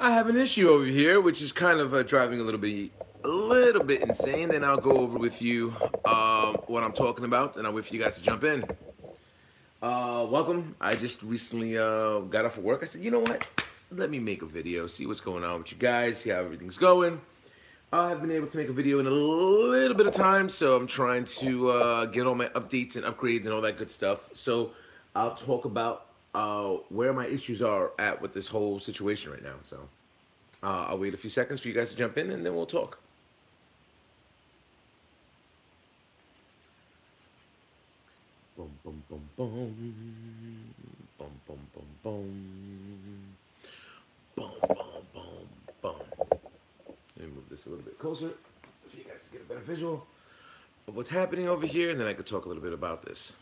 I have an issue over here, which is kind of driving a little bit insane. Then I'll go over with you what I'm talking about, and I'll wait for you guys to jump in. Welcome. I just recently got off of work. I said, you know what? Let me make a video, see what's going on with you guys, see how everything's going. I have been able to make a video in a little bit of time, so I'm trying to get all my updates and upgrades and all that good stuff. So I'll talk about where my issues are at with this whole situation right now. So I'll wait a few seconds for you guys to jump in, and then we'll talk. Boom, boom, boom, boom. Boom, boom, boom, boom. Boom, boom, boom, boom. Let me move this a little bit closer for you guys to get a better visual of what's happening over here, and then I could talk a little bit about this.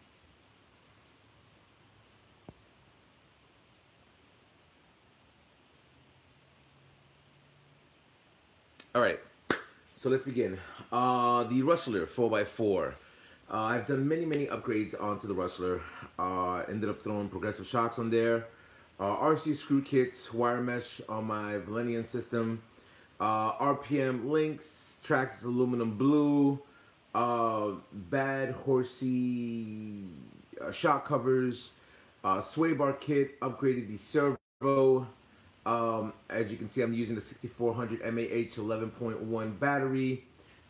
All right, so let's begin. The Rustler 4x4. I've done many upgrades onto the Rustler. Ended up throwing progressive shocks on there. RC screw kits, wire mesh on my Valenian system. RPM links, Traxxas aluminum blue. Bad horsey shock covers. Sway bar kit, upgraded the servo. As you can see, I'm using the 6400 mAh 11.1 battery.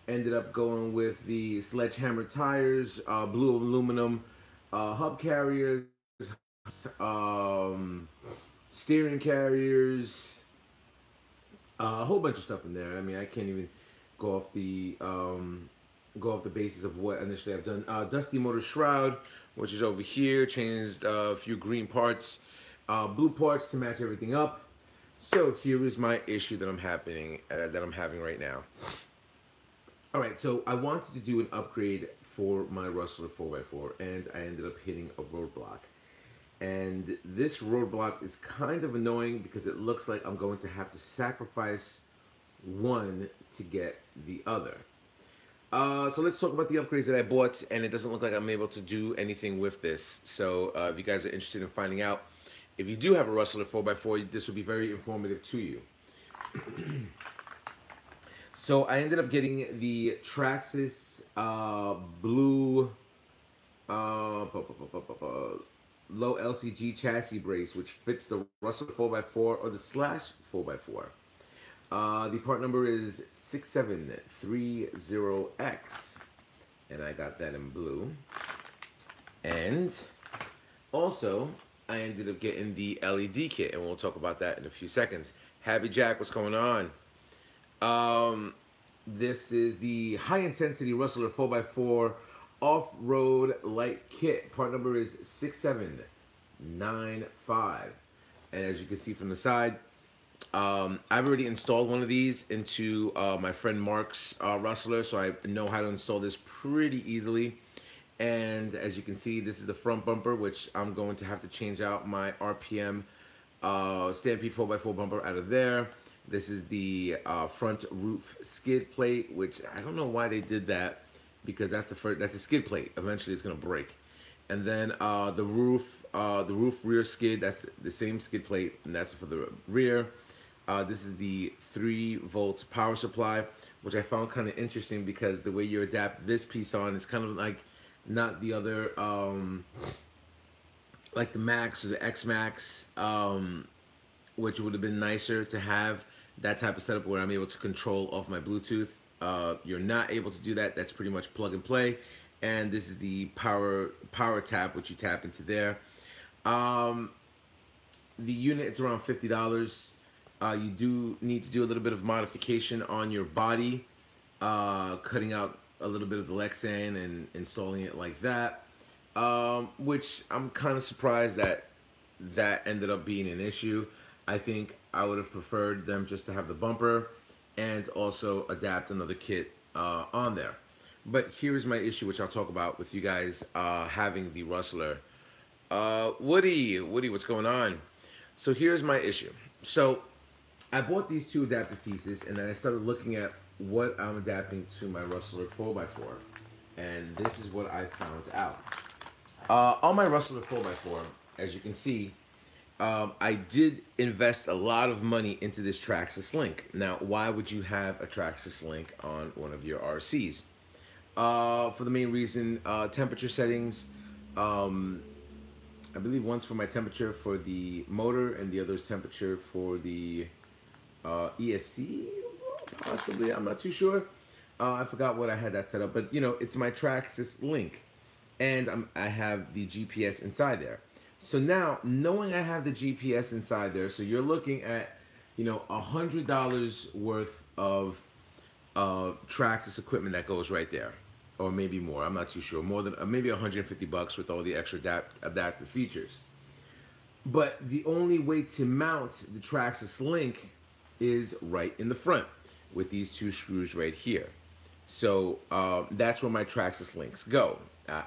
Ended up going with the Sledgehammer tires, blue aluminum hub carriers, steering carriers, a whole bunch of stuff in there. I mean, I can't even go off the basis of what initially I've done. Dusty motor shroud, which is over here. Changed a few green parts, blue parts to match everything up. So here is my issue that I'm having right now. All right, so I wanted to do an upgrade for my Rustler 4x4, and I ended up hitting a roadblock. And this roadblock is kind of annoying because it looks like I'm going to have to sacrifice one to get the other. So let's talk about the upgrades that I bought, and it doesn't look like I'm able to do anything with this. So if you guys are interested in finding out, if you do have a Rustler 4x4, this will be very informative to you. So I ended up getting the Traxxas blue low LCG chassis brace, which fits the Rustler 4x4 or the Slash 4x4. The part number is 6730X, and I got that in blue. And also, I ended up getting the LED kit, and we'll talk about that in a few seconds. Happy Jack, what's going on? This is the high intensity Rustler 4x4 off-road light kit. Part number is 6795. And as you can see from the side, I've already installed one of these into my friend Mark's Rustler, so I know how to install this pretty easily. And as you can see, this is the front bumper, which I'm going to have to change out my RPM Stampede 4x4 bumper out of there. This is the front roof skid plate, which I don't know why they did that, because that's the skid plate. Eventually, it's gonna break. And then the roof rear skid. That's the same skid plate, and that's for the rear. This is the 3-volt power supply, which I found kind of interesting because the way you adapt this piece on is kind of like not the other, like the Max or the X Max, which would have been nicer to have that type of setup where I'm able to control off my Bluetooth. You're not able to do that. That's pretty much plug and play. And this is the power tap, which you tap into there. The unit, it's around $50. You do need to do a little bit of modification on your body, cutting out a little bit of the Lexan and installing it like that, which I'm kind of surprised that ended up being an issue. I think I would have preferred them just to have the bumper and also adapt another kit on there. But here's my issue, which I'll talk about with you guys having the Rustler. Woody, what's going on? So here's my issue. So I bought these two adaptive pieces, and then I started looking at what I'm adapting to my Rustler 4x4. And this is what I found out. On my Rustler 4x4, as you can see, I did invest a lot of money into this Traxxas Link. Now, why would you have a Traxxas Link on one of your RCs? For the main reason, temperature settings. I believe one's for my temperature for the motor, and the other's temperature for the ESC, possibly. I'm not too sure. I forgot what I had that set up, but you know, it's my Traxxas Link, and I have the GPS inside there. So now, knowing I have the GPS inside there, so you're looking at, you know, $100 worth of Traxxas equipment that goes right there, or maybe more. I'm not too sure. More than maybe $150 with all the extra adaptive features. But the only way to mount the Traxxas Link is right in the front with these two screws right here. So that's where my Traxxas Links go.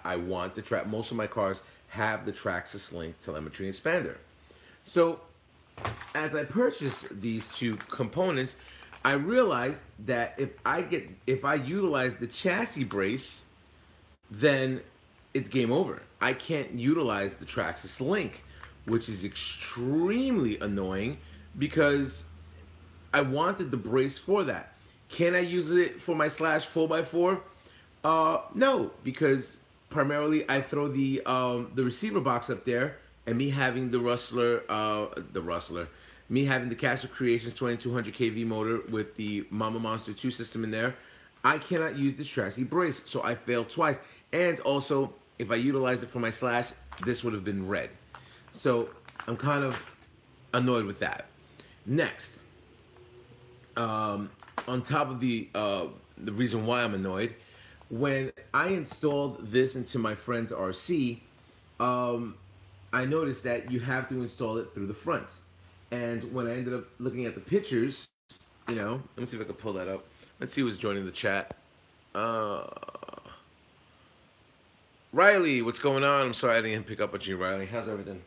I want the track. Most of my cars have the Traxxas Link telemetry expander. So as I purchased these two components, I realized that if I utilize the chassis brace, then it's game over. I can't utilize the Traxxas Link, which is extremely annoying because I wanted the brace for that. Can I use it for my Slash 4x4? No, because primarily I throw the receiver box up there, and me having the Rustler, me having the Castle Creations 2200 kV motor with the Mama Monster 2 system in there, I cannot use this chassis brace, so I failed twice. And also, if I utilized it for my Slash, this would have been red. So I'm kind of annoyed with that. Next, on top of the reason why I'm annoyed, when I installed this into my friend's RC, I noticed that you have to install it through the front. And when I ended up looking at the pictures, you know, let me see if I can pull that up. Let's see who's joining the chat. Riley, what's going on? I'm sorry I didn't pick up with you, Riley. How's everything?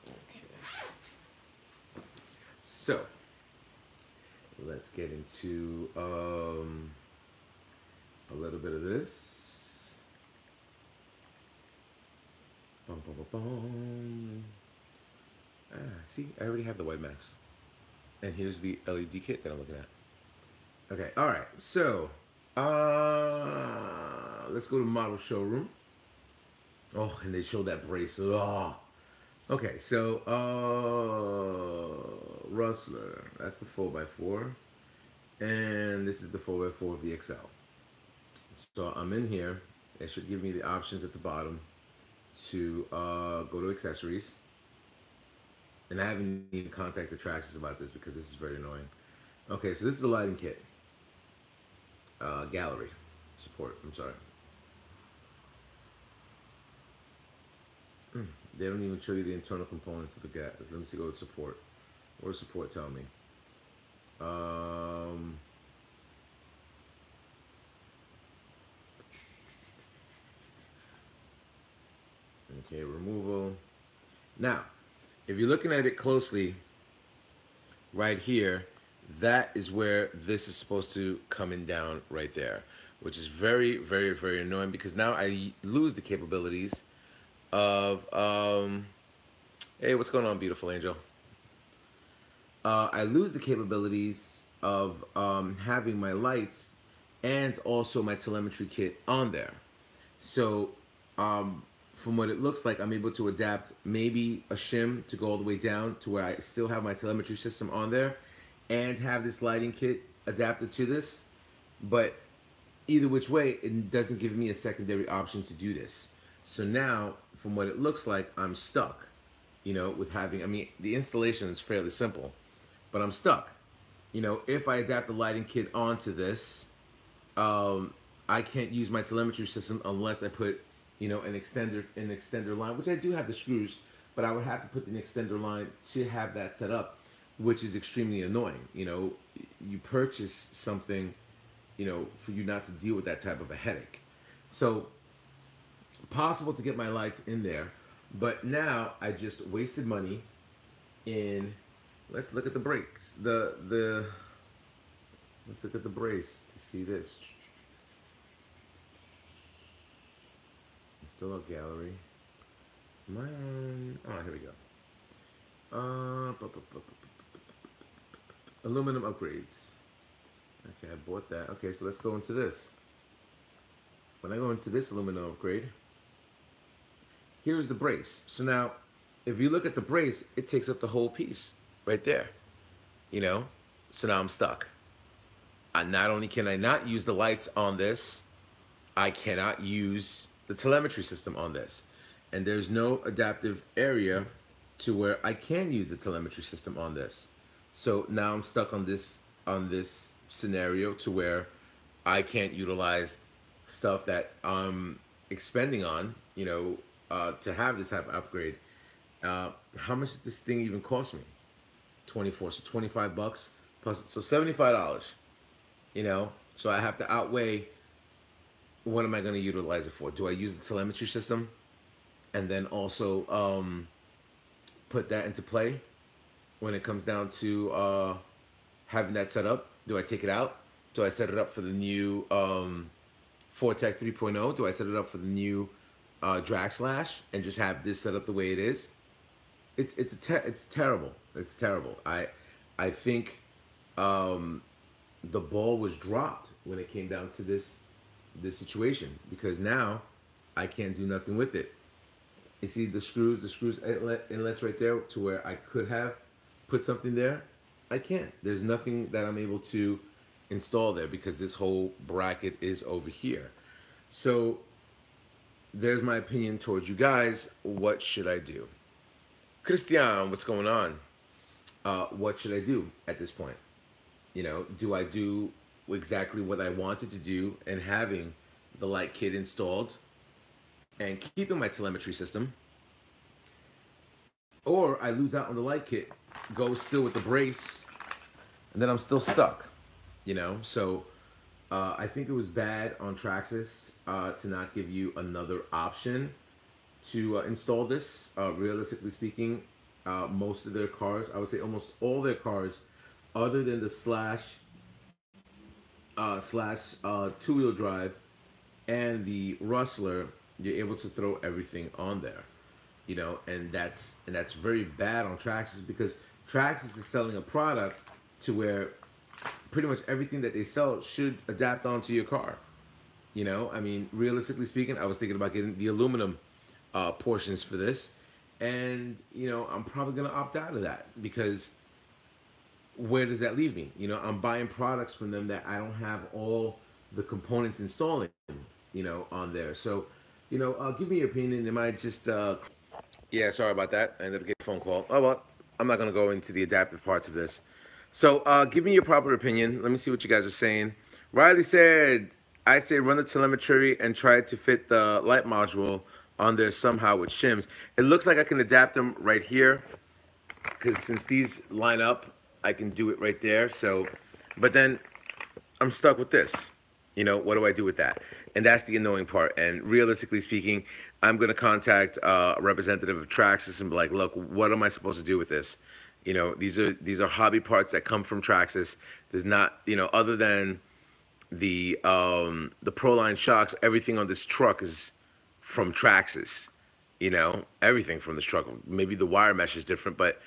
Okay. So, let's get into a little bit of this. Bum, bum, bum, bum. See, I already have the white max. And here's the LED kit that I'm looking at. Okay, all right. So, let's go to model showroom. Oh, and they showed that brace. Oh. Okay, so Rustler. That's the 4x4, and this is the 4x4 VXL. So I'm in here. It should give me the options at the bottom to go to accessories. And I haven't even contacted Traxxas about this because this is very annoying. Okay, so this is the lighting kit. Gallery support. I'm sorry. They don't even show you the internal components of the gas. Let me see. Go to support. What does support tell me? Okay, removal. Now, if you're looking at it closely, right here, that is where this is supposed to come in down right there, which is very, very, very annoying because now I lose the capabilities of, hey, what's going on, beautiful angel? I lose the capabilities of having my lights and also my telemetry kit on there. So, from what it looks like, I'm able to adapt maybe a shim to go all the way down to where I still have my telemetry system on there and have this lighting kit adapted to this. But either which way, it doesn't give me a secondary option to do this. So now, from what it looks like, I'm stuck, you know, with having, I mean, the installation is fairly simple, but I'm stuck. You know, if I adapt the lighting kit onto this, I can't use my telemetry system unless I put, you know, an extender line, which I do have the screws, but I would have to put an extender line to have that set up, which is extremely annoying. You know, you purchase something, you know, for you not to deal with that type of a headache. So, possible to get my lights in there, but now I just wasted money in, let's look at the brakes. Let's look at the brace to see this. Still a gallery. Am I on? Oh, here we go. Aluminum upgrades. Okay, I bought that. Okay, so let's go into this. When I go into this aluminum upgrade, here's the brace. So now, if you look at the brace, it takes up the whole piece right there. You know, so now I'm stuck. Not only can I not use the lights on this, I cannot use the telemetry system on this. And there's no adaptive area to where I can use the telemetry system on this. So now I'm stuck on this scenario to where I can't utilize stuff that I'm expending on, to have this type of upgrade. How much did this thing even cost me? 24, so $25 plus, so $75. So I have to outweigh what am I going to utilize it for. Do I use the telemetry system and then also put that into play when it comes down to having that set up? Do I take it out? Do I set it up for the new Fortec 3.0? Do I set it up for the new Drag Slash and just have this set up the way it is? It's terrible. It's terrible. I think the ball was dropped when it came down to this situation, because now I can't do nothing with it. You see the screws inlets right there to where I could have put something there. I can't. There's nothing that I'm able to install there because this whole bracket is over here. So there's my opinion towards you guys. What should I do? Christian, what's going on? What should I do at this point? Do I do exactly what I wanted to do and having the light kit installed and keeping my telemetry system, or I lose out on the light kit, go still with the brace, and then I'm still stuck? So I think it was bad on Traxxas to not give you another option to install this. Realistically speaking, most of their cars, I would say almost all their cars, other than the slash two-wheel drive and the Rustler, you're able to throw everything on there, and that's very bad on Traxxas, because Traxxas is selling a product to where pretty much everything that they sell should adapt onto your car. I mean, realistically speaking, I was thinking about getting the aluminum portions for this, and I'm probably gonna opt out of that, because where does that leave me? I'm buying products from them that I don't have all the components installing, on there. So, give me your opinion. Am I just, yeah, sorry about that. I ended up getting a phone call. Oh, well, I'm not going to go into the adaptive parts of this. So, give me your proper opinion. Let me see what you guys are saying. Riley said, I say run the telemetry and try to fit the light module on there somehow with shims. It looks like I can adapt them right here, because since these line up, I can do it right there. So, but then I'm stuck with this. What do I do with that? And that's the annoying part. And realistically speaking, I'm going to contact a representative of Traxxas and be like, look, what am I supposed to do with this? These are hobby parts that come from Traxxas. There's not, other than the Proline shocks, everything on this truck is from Traxxas. Everything from this truck. Maybe the wire mesh is different, but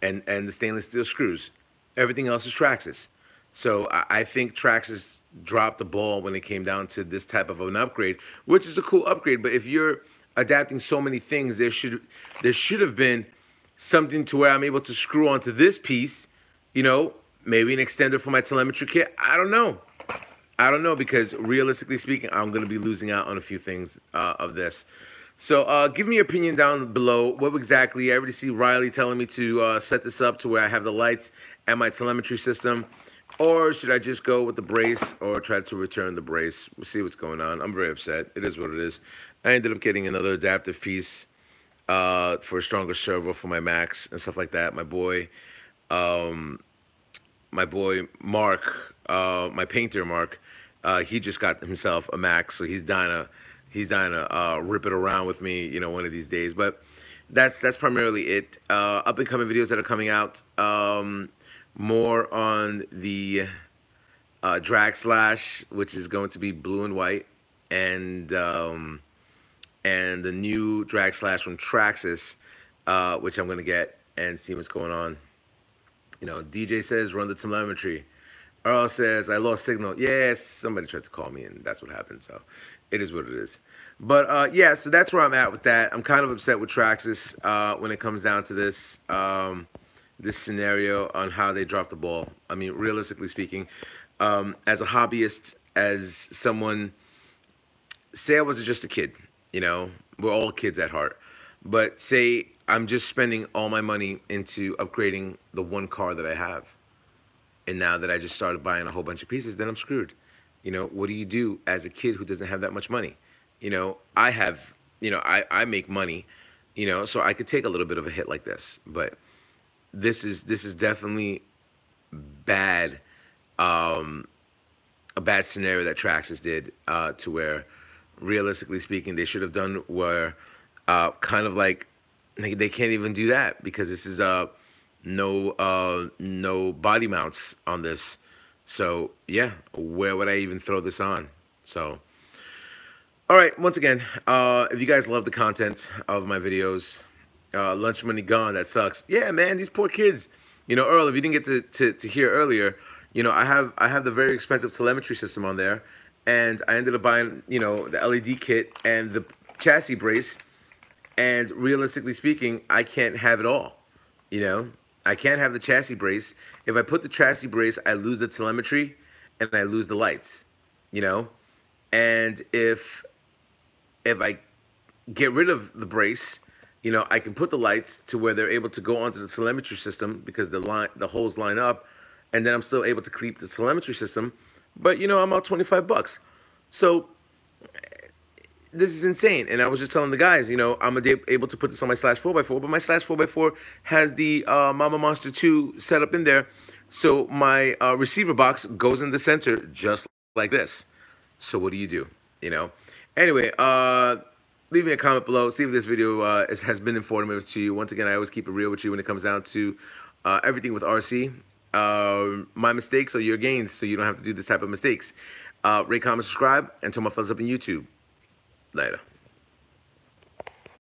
and the stainless steel screws. Everything else is Traxxas. So I think Traxxas dropped the ball when it came down to this type of an upgrade, which is a cool upgrade. But if you're adapting so many things, there should have been something to where I'm able to screw onto this piece, maybe an extender for my telemetry kit. I don't know, because realistically speaking, I'm going to be losing out on a few things of this. So give me your opinion down below. What exactly? I already see Riley telling me to set this up to where I have the lights and my telemetry system. Or should I just go with the brace or try to return the brace? We'll see what's going on. I'm very upset. It is what it is. I ended up getting another adaptive piece for a stronger servo for my Max and stuff like that. My boy Mark, my painter Mark, he just got himself a Max, so he's dying to rip it around with me, one of these days. But that's primarily it. Up and coming videos that are coming out. More on the Drag Slash, which is going to be blue and white, and the new Drag Slash from Traxxas, which I'm going to get and see what's going on. You know, DJ says run the telemetry. Earl says I lost signal. Yes, somebody tried to call me, and that's what happened. So it is what it is. But yeah, so that's where I'm at with that. I'm kind of upset with Traxxas when it comes down to this this scenario on how they dropped the ball. I mean, realistically speaking, as a hobbyist, as someone, say I was just a kid, you know, we're all kids at heart, but say I'm just spending all my money into upgrading the one car that I have, and now that I just started buying a whole bunch of pieces, then I'm screwed. You know, what do you do as a kid who doesn't have that much money? You know, I have, you know, I make money, you know, so I could take a little bit of a hit like this, but this is definitely bad, a bad scenario that Traxxas did, to where, realistically speaking, they should have done where, kind of like, they can't even do that because this is no body mounts on this. So yeah, where would I even throw this on? So, all right, once again, if you guys love the content of my videos, lunch money gone, that sucks. Yeah, man, these poor kids. You know, Earl, if you didn't get to hear earlier, you know, I have the very expensive telemetry system on there, and I ended up buying, you know, the LED kit and the chassis brace, and realistically speaking, I can't have it all. You know, I can't have the chassis brace. If I put the chassis brace, I lose the telemetry and I lose the lights, you know, and if I get rid of the brace, you know, I can put the lights to where they're able to go onto the telemetry system because the holes line up, and then I'm still able to keep the telemetry system. But, you know, I'm out $25. So this is insane. And I was just telling the guys, you know, I'm able to put this on my Slash 4x4, but my Slash 4x4 has the Mama Monster 2 set up in there. So my receiver box goes in the center just like this. So what do? You know? Anyway, leave me a comment below. See if this video has been informative to you. Once again, I always keep it real with you when it comes down to everything with RC. My mistakes are your gains, so you don't have to do this type of mistakes. Rate, comment, subscribe, and turn my thumbs up on YouTube. Later.